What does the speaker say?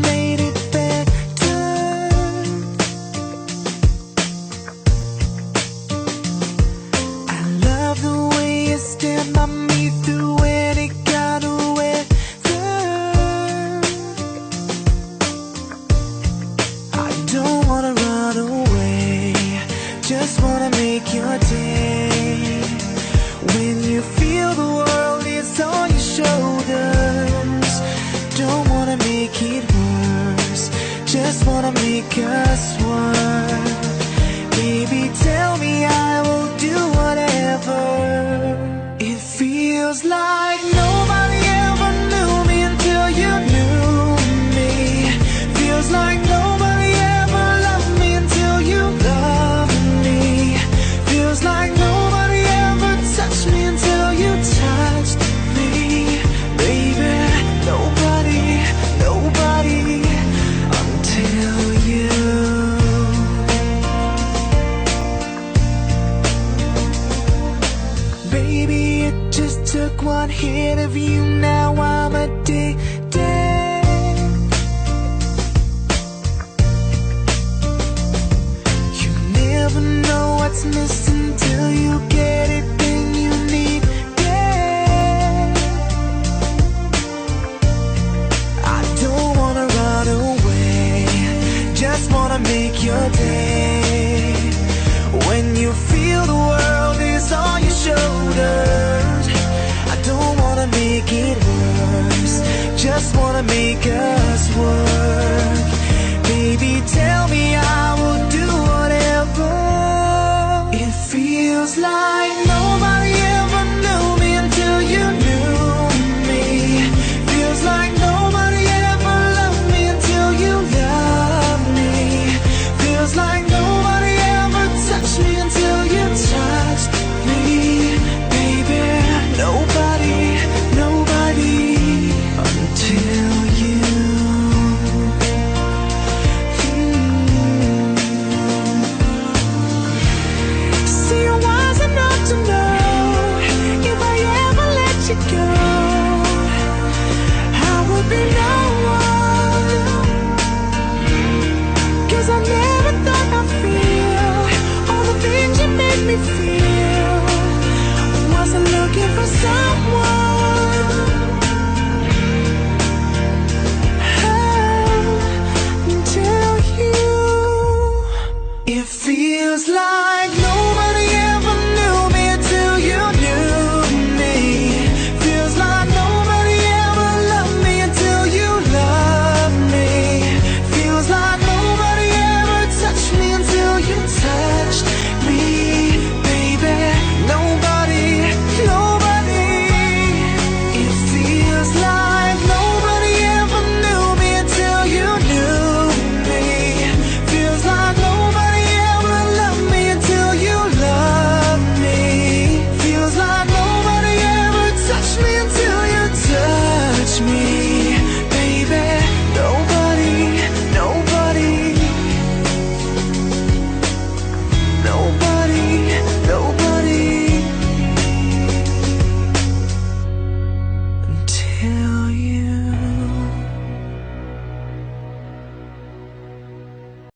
made it better. I love the way you stand by me through any kind of weather. I don't wanna run away, just wanna make your day. When you feel the world is on your shoulders, don't wanna make it worse, just wanna make us one. Baby, tell me I will do whatever. It feels like nobody ever knew me until you knew me. Feels like nobody ever loved me until you loved me. Feels like nobody ever touched me until you touched me. Baby, nobody, nobody until you. Baby, it just took one hit of you, now I'm addicted. You never know what's missing till you get it, then you need it. I don't wanna run away, just wanna make your day. When you feel the world is on your shoulders, I don't wanna make it worse, just wanna make us one.